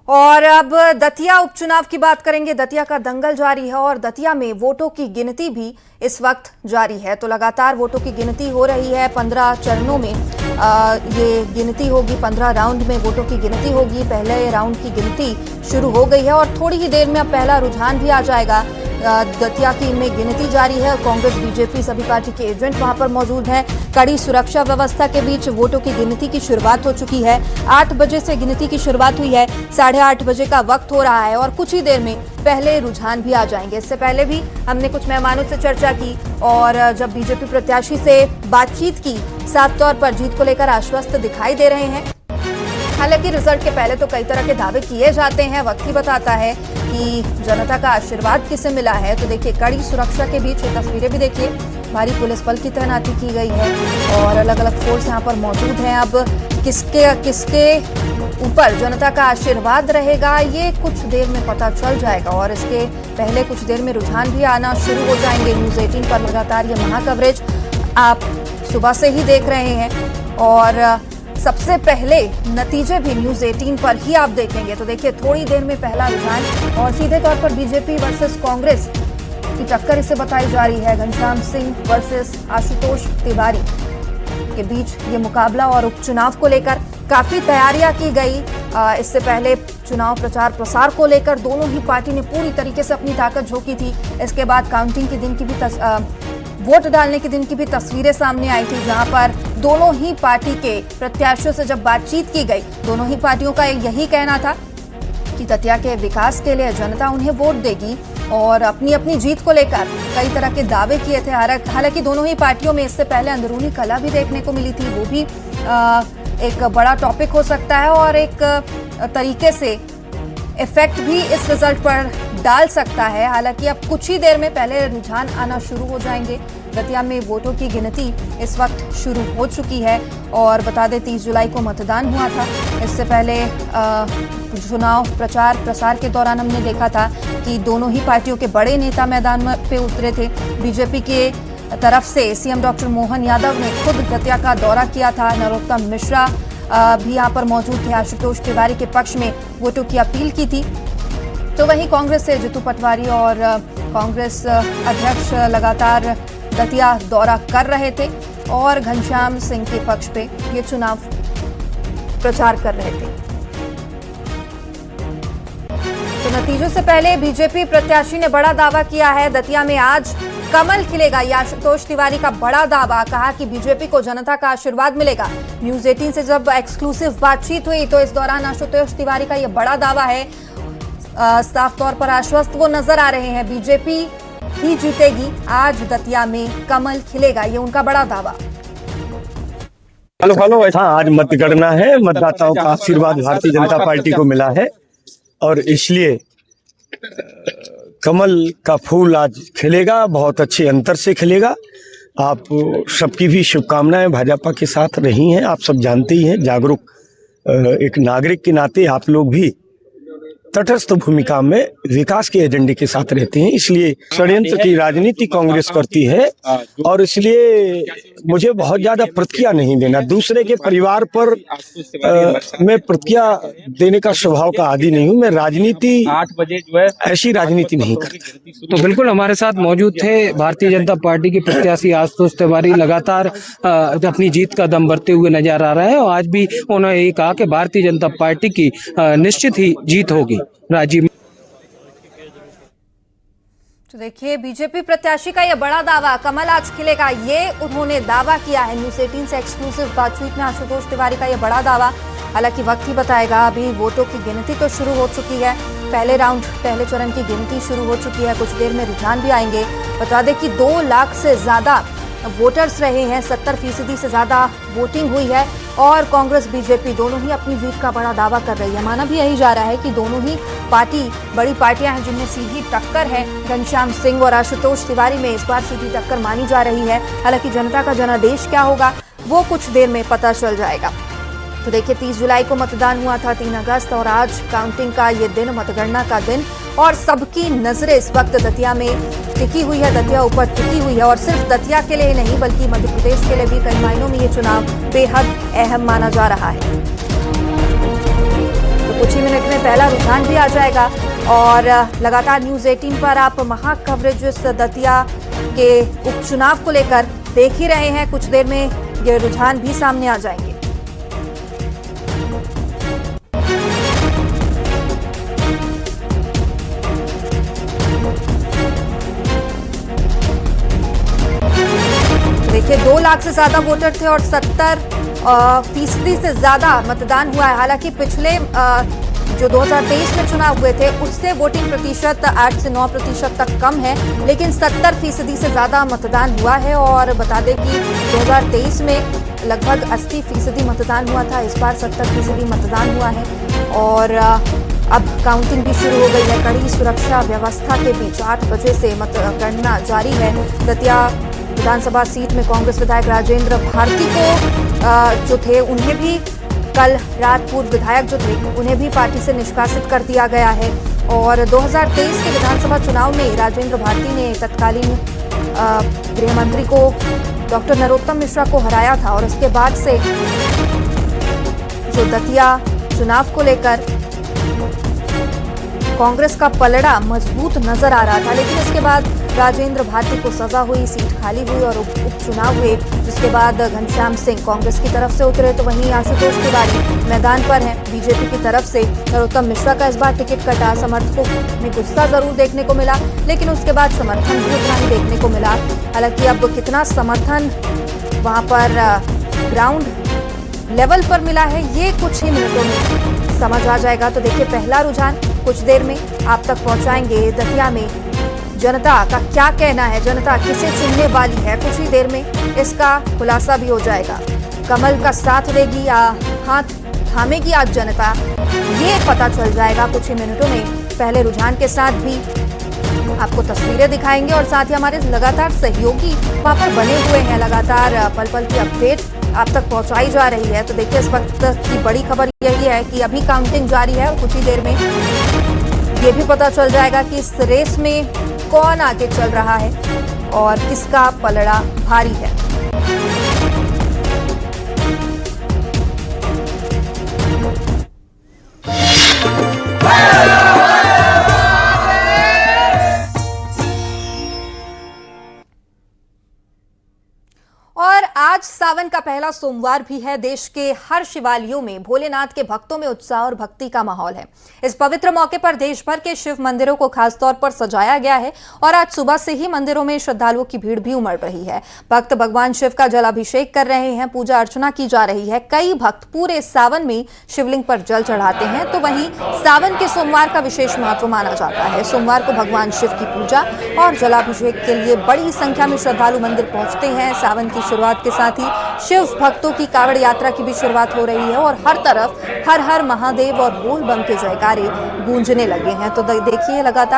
और अब दतिया उपचुनाव की बात करेंगे। दतिया का दंगल जारी है और दतिया में वोटों की गिनती भी इस वक्त जारी है। तो लगातार वोटों की गिनती हो रही है। 15 चरणों में ये गिनती होगी। 15 राउंड में वोटों की गिनती होगी। पहले राउंड की गिनती शुरू हो गई है और थोड़ी ही देर में अब पहला रुझान भी आ जाएगा। दतिया की में गिनती जारी है। कांग्रेस, बीजेपी सभी पार्टी के एजेंट वहां पर मौजूद हैं। कड़ी सुरक्षा व्यवस्था के बीच वोटों की गिनती की शुरुआत हो चुकी है। 8 बजे से गिनती की शुरुआत हुई है। 8:30 बजे का वक्त हो रहा है और कुछ ही देर में पहले रुझान भी आ जाएंगे। इससे पहले भी हमने कुछ मेहमानों से चर्चा की और जब बीजेपी प्रत्याशी से बातचीत की, साफ तौर पर जीत को लेकर आश्वस्त दिखाई दे रहे हैं। हालांकि रिजल्ट के पहले तो कई तरह के दावे किए जाते हैं। वक्त ही बताता है कि जनता का आशीर्वाद किसे मिला है। तो देखिए, कड़ी सुरक्षा के बीच ये तस्वीरें भी देखिए। भारी पुलिस बल की तैनाती की गई है और अलग अलग फोर्स यहाँ पर मौजूद हैं। अब किसके ऊपर जनता का आशीर्वाद रहेगा, ये कुछ देर में पता चल जाएगा और इसके पहले कुछ देर में रुझान भी आना शुरू हो जाएंगे। न्यूज़ 18 पर लगातार ये महा कवरेज आप सुबह से ही देख रहे हैं और सबसे पहले नतीजे भी न्यूज़ 18 पर ही आप देखेंगे। तो देखिए, थोड़ी देर में पहला रुझान और सीधे तौर पर बीजेपी वर्सेस कांग्रेस की टक्कर इसे बताई जा रही है। घनश्याम सिंह वर्सेस आशुतोष तिवारी के बीच ये मुकाबला और उपचुनाव को लेकर काफी तैयारियां की गई। इससे पहले चुनाव प्रचार प्रसार को लेकर दोनों ही पार्टी ने पूरी तरीके से अपनी ताकत झोंकी थी। इसके बाद काउंटिंग के दिन की भी वोट डालने के दिन की भी तस्वीरें सामने आई थी, जहां पर दोनों ही पार्टी के प्रत्याशियों से जब बातचीत की गई, दोनों ही पार्टियों का यही कहना था कि दतिया के विकास के लिए जनता उन्हें वोट देगी और अपनी अपनी जीत को लेकर कई तरह के दावे किए थे। हालांकि दोनों ही पार्टियों में इससे पहले अंदरूनी कलह भी देखने को मिली थी। वो भी एक बड़ा टॉपिक हो सकता है और एक तरीके से इफेक्ट भी इस रिजल्ट पर डाल सकता है। हालांकि अब कुछ ही देर में पहले रुझान आना शुरू हो जाएंगे। दतिया में वोटों की गिनती इस वक्त शुरू हो चुकी है और बता दें 30 जुलाई को मतदान हुआ था। इससे पहले चुनाव प्रचार प्रसार के दौरान हमने देखा था कि दोनों ही पार्टियों के बड़े नेता मैदान पे उतरे थे। बीजेपी के तरफ से सीएम डॉक्टर मोहन यादव ने खुद दतिया का दौरा किया था। नरोत्तम मिश्रा भी यहाँ पर मौजूद थे। आशुतोष तिवारी के पक्ष में वोटों की अपील की थी। तो वहीं कांग्रेस से जितू पटवारी और कांग्रेस अध्यक्ष लगातार दतिया दौरा कर रहे थे और घनश्याम सिंह के पक्ष पे ये चुनाव प्रचार कर रहे थे। तो नतीजों से पहले बीजेपी प्रत्याशी ने बड़ा दावा किया है। दतिया में आज कमल खिलेगा, ये आशुतोष तिवारी का बड़ा दावा। कहा कि बीजेपी को जनता का आशीर्वाद मिलेगा। न्यूज़ 18 से जब एक्सक्लूसिव बातचीत हुई तो इस दौरान आशुतोष तिवारी का यह बड़ा दावा है। साफ तौर पर आश्वस्त वो नजर आ रहे हैं। बीजेपी ही जीतेगी, आज दतिया में कमल खिलेगा, ये उनका बड़ा दावा। हेलो हाँ, आज मतगणना है। मतदाताओं का आशीर्वाद भारतीय जनता पार्टी को मिला है और इसलिए कमल का फूल आज खिलेगा, बहुत अच्छे अंतर से खिलेगा। आप सबकी भी शुभकामनाएं भाजपा के साथ रही हैं। आप सब जानते ही हैं, जागरूक एक नागरिक के नाते आप लोग भी तटस्थ भूमिका में विकास के एजेंडे के साथ रहते हैं। इसलिए षड्यंत्र की राजनीति कांग्रेस करती है और इसलिए मुझे बहुत ज्यादा प्रतिक्रिया नहीं देना। दूसरे के परिवार पर मैं प्रतिक्रिया देने का स्वभाव का आदी नहीं हूँ। मैं राजनीति 8 बजे जो है ऐसी राजनीति नहीं करता। तो बिल्कुल हमारे साथ मौजूद थे भारतीय जनता पार्टी के प्रत्याशी आशुतोष तिवारी। लगातार अपनी जीत का दम भरते हुए नजर आ रहा है और आज भी उन्होंने ये कहा कि भारतीय जनता पार्टी की निश्चित ही जीत होगी। राजीव, तो देखिए, बीजेपी प्रत्याशी का यह बड़ा दावा, कमल आज खिलेगा, ये उन्होंने दावा किया है। न्यूज़ 18 से एक्सक्लूसिव बातचीत में आशुतोष तिवारी का यह बड़ा दावा। हालांकि वक्त ही बताएगा। अभी वोटों की गिनती तो शुरू हो चुकी है। पहले चरण की गिनती शुरू हो चुकी है। कुछ देर में रुझान भी आएंगे। बता दें कि 2 लाख से ज्यादा वोटर्स रहे हैं। 70% से ज्यादा वोटिंग हुई है और कांग्रेस बीजेपी दोनों ही अपनी जीत का बड़ा दावा कर रही है। माना भी यही जा रहा है कि दोनों ही बड़ी पार्टियां हैं जिनमें सीधी टक्कर है। घनश्याम सिंह और आशुतोष तिवारी में इस बार सीधी टक्कर मानी जा रही है। हालांकि जनता का जनादेश क्या होगा वो कुछ देर में पता चल जाएगा। तो देखिए, 30 जुलाई को मतदान हुआ था, 3 अगस्त, और आज काउंटिंग का ये दिन, मतगणना का दिन, और सबकी नजरें इस वक्त दतिया में टिकी हुई है, दतिया ऊपर टिकी हुई है। और सिर्फ दतिया के लिए नहीं बल्कि मध्य प्रदेश के लिए भी कई मायनों में ये चुनाव बेहद अहम माना जा रहा है। कुछ ही मिनट में पहला रुझान भी आ जाएगा और लगातार न्यूज़ 18 पर आप महा कवरेज इस दतिया के उपचुनाव को लेकर देख ही रहे हैं। कुछ देर में ये रुझान भी सामने आ जाएंगे। देखिए 2 लाख से ज्यादा वोटर थे और 70% से ज्यादा मतदान हुआ है। हालांकि पिछले जो 2023 में चुनाव हुए थे उससे वोटिंग प्रतिशत 8 से 9% तक कम है, लेकिन 70% से ज्यादा मतदान हुआ है। और बता दें कि 2023 में लगभग 80% मतदान हुआ था, इस बार 70% मतदान हुआ है। और अब काउंटिंग भी शुरू हो गई है। कड़ी सुरक्षा व्यवस्था के बीच 8 बजे से मतगणना जारी है। दतिया विधानसभा सीट में कांग्रेस विधायक राजेंद्र भारती को जो थे उन्हें भी कल रात पूर्व विधायक जो थे उन्हें भी पार्टी से निष्कासित कर दिया गया है। और 2023 के विधानसभा चुनाव में राजेंद्र भारती ने तत्कालीन गृह मंत्री को डॉक्टर नरोत्तम मिश्रा को हराया था और उसके बाद से जो दतिया चुनाव को लेकर कांग्रेस का पलड़ा मजबूत नजर आ रहा था। लेकिन इसके बाद राजेंद्र भारती को सजा हुई, सीट खाली हुई और उपचुनाव हुए, जिसके बाद घनश्याम सिंह कांग्रेस की तरफ से उतरे तो वहीं आशुतोष तिवारी मैदान पर हैं बीजेपी की तरफ से। नरोत्तम मिश्रा का इस बार टिकट कटा। समर्थकों में गुस्सा जरूर देखने को मिला, लेकिन उसके बाद समर्थन भी उतना ही देखने को मिला। हालांकि अब कितना समर्थन वहां पर ग्राउंड लेवल पर मिला है ये कुछ ही मिनटों में समझ आ जाएगा। तो देखिए पहला रुझान कुछ देर में आप तक पहुंचाएंगे। दतिया में जनता का क्या कहना है, जनता किसे चुनने वाली है, कुछ ही देर में इसका खुलासा भी हो जाएगा। कमल का साथ देगी या हाथ थामेगी आज जनता, ये पता चल जाएगा कुछ ही मिनटों में। पहले रुझान के साथ भी आपको तस्वीरें दिखाएंगे और साथ ही हमारे लगातार सहयोगी वहां पर बने हुए हैं, लगातार पल पल की अपडेट आप तक पहुंचाई जा रही है। तो देखिए इस वक्त की बड़ी खबर यही है कि अभी काउंटिंग जारी है और कुछ ही देर में ये भी पता चल जाएगा कि इस रेस में कौन आगे चल रहा है और किसका पलड़ा भारी है। और आज सावन का पहला सोमवार भी है। देश के हर शिवालयों में भोलेनाथ के भक्तों में उत्साह और भक्ति का माहौल है। इस पवित्र मौके पर देश भर के शिव मंदिरों को खासतौर पर सजाया गया है और आज सुबह से ही मंदिरों में श्रद्धालुओं की भीड़ भी उमड़ रही है। भक्त भगवान शिव का जलाभिषेक कर रहे हैं, पूजा अर्चना की जा रही है। कई भक्त पूरे सावन में शिवलिंग पर जल चढ़ाते हैं, तो वहीं सावन के सोमवार का विशेष महत्व माना जाता है। सोमवार को भगवान शिव की पूजा और जलाभिषेक के लिए बड़ी संख्या में श्रद्धालु मंदिर पहुंचते हैं। सावन की शुरुआत के साथ ही शिव भक्तों की कांवड़ यात्रा की भी शुरुआत हो रही है और हर तरफ हर हर महादेव और बोल बम के जयकारे गूंजने लगे हैं। तो देखिए लगातार